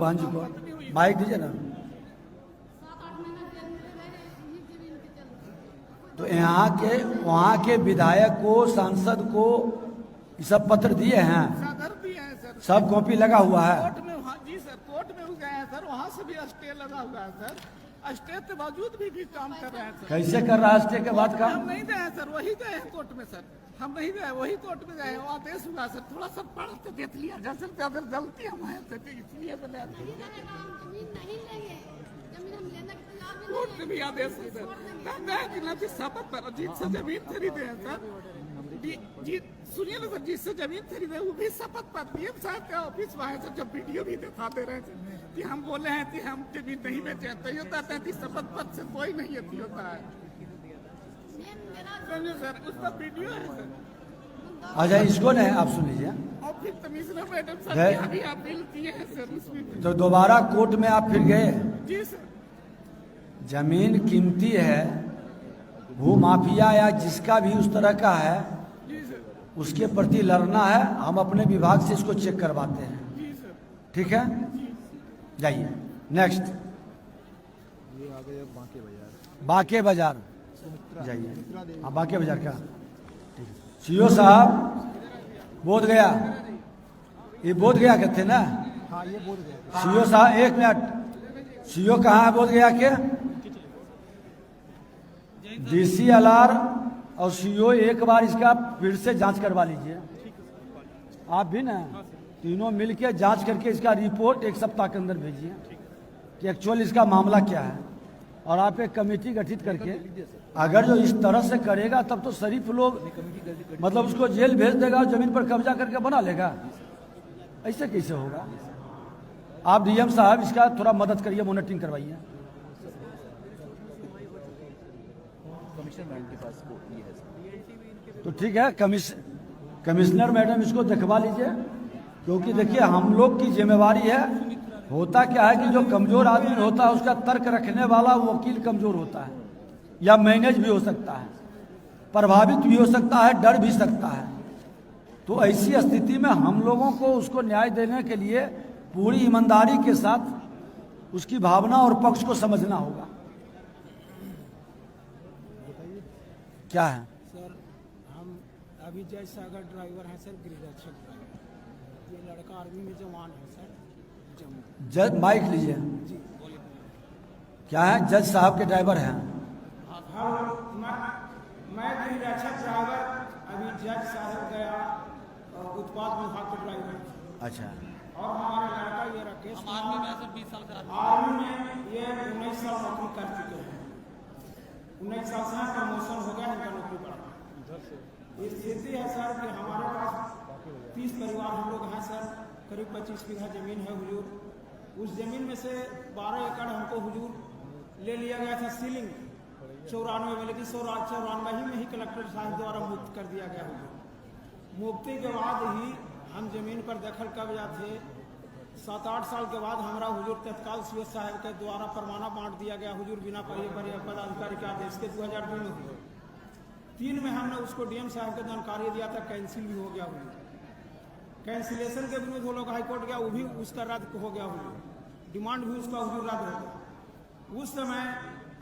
बहन जी को माइक दीजिए ना। तो यहाँ के वहाँ के विधायक को, सांसद को ये सब पत्र दिए हैं, सब कॉपी लगा हुआ है कोर्ट में। जी सर, कोर्ट में गए हैं सर, वहाँ से भी स्टे लगा हुआ है सर। स्टे के बावजूद भी काम कर रहे हैं सर। कैसे कर रहा है स्टे के बाद काम? हम नहीं गए हैं सर, वही गए हैं कोर्ट में सर। हम नहीं गए, वही कोर्ट में गए, वो आदेश हुआ सर। थोड़ा सा पढ़ के देख लिया जैसे अगर गलती हमारे से, इसलिए कोर्ट से भी आदेश है सर। शपथ पर जीत से जमीन खरीदे हैं सर। जीत सुनिए ना सर, जिससे जमीन खरीदे वो भी शपथ पर डीएम साहब के ऑफिस में आए सर। जब वीडियो भी दिखा दे रहे थे कि हम बोले हैं कि हम जमीन नहीं बेचे, तो होता है कि शपथ पत्र से कोई नहीं अति होता है। समझे सर, उस पर वीडियो है सर। अच्छा इसको नहीं, आप सुन लीजिए। और फिर कमिश्नर मैडम सर अभी अपील किए हैं सर उसमें। तो दोबारा कोर्ट में आप फिर गए? जी सर। जमीन कीमती है, भू माफिया या जिसका भी उस तरह का है उसके प्रति लड़ना है। हम अपने विभाग से इसको चेक करवाते हैं, ठीक है? जाइए नेक्स्ट। बाके बाजार जाइए। हाँ बाके बाजार का सीओ साहब बोध गया, ये बोध गया कहते ना? हाँ ये बोध गया। सीओ साहब एक मिनट, सीओ कहाँ है बोध गया के? DCLR और सीओ एक बार इसका फिर से जांच करवा लीजिए। आप भी ना तीनों मिलके जांच करके इसका रिपोर्ट 1 सप्ताह के अंदर भेजिए कि एक्चुअल इसका मामला क्या है। और आप एक कमेटी गठित करके, अगर जो इस तरह से करेगा तब तो शरीफ लोग मतलब उसको जेल भेज देगा और जमीन पर कब्जा करके बना लेगा। ऐसे कैसे होगा? आप डीएम साहब इसका थोड़ा मदद करिए, मॉनिटरिंग करवाइए। तो ठीक है, कमिश्नर मैडम इसको दिखवा लीजिए, क्योंकि देखिए हम लोग की जिम्मेवारी है। होता क्या है कि जो कमजोर आदमी होता है उसका तर्क रखने वाला वकील कमजोर होता है, या मैनेज भी हो सकता है, प्रभावित भी हो सकता है, डर भी सकता है। तो ऐसी स्थिति में हम लोगों को उसको न्याय देने के लिए पूरी ईमानदारी के साथ उसकी भावना और पक्ष को समझना होगा। क्या है सर? हम अभी जज सागर ड्राइवर हैं सर, गृहरक्षक ड्राइवर। ये लड़का आर्मी में जवान है सर, जम्मू। जज माइक लीजिए। क्या है? जज साहब के ड्राइवर हैं? मैं गृहरक्षक ड्राइवर, अभी जज साहब गया उत्पाद विभाग के ड्राइवर। अच्छा। और हमारा लड़का ये राकेश आर्मी में सर 20 साल का आर्मी में ये 19 साल नौकरी कर चुके हैं। 19 साल से प्रमोशन हो गया, इनका नौकरी बढ़ा। स्थिति है सर कि हमारे पास 30 परिवार हम लोग हैं सर, करीब 25 बीघा जमीन है हुजूर। उस जमीन में से 12 एकड़ हमको हुजूर ले लिया गया था सीलिंग 94 में, लेकिन 94 में ही कलेक्टर साहब द्वारा मुक्त कर दिया गया हुजूर। मुक्ति के बाद ही हम जमीन पर दखल कब्जा थे। 7-8 साल के बाद हमारा हुजूर तत्काल सीओ साहब के द्वारा परवाना बांट दिया गया हुजूर, बिना पदाधिकारी के आदेश के 2002 में हुए। 3 में हमने उसको डीएम साहब को जानकारी दिया था, कैंसिल भी हो गया हुजूर। कैंसिलेशन के विरुद्ध वो लोग हाईकोर्ट गया, वो भी उसका रद्द हो गया हुजूर। डिमांड भी उसका हुजूर रद्द हो गया। उस समय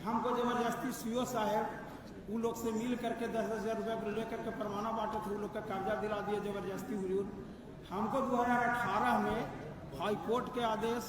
हमको जबरदस्ती सीओ साहब उन लोग से मिल करके 10,000 रुपये लेकर के परवाना बांटे थे, उन लोग का कब्जा दिला दिए जबरदस्ती हुजूर। हमको 2018 में हाई कोर्ट के आदेश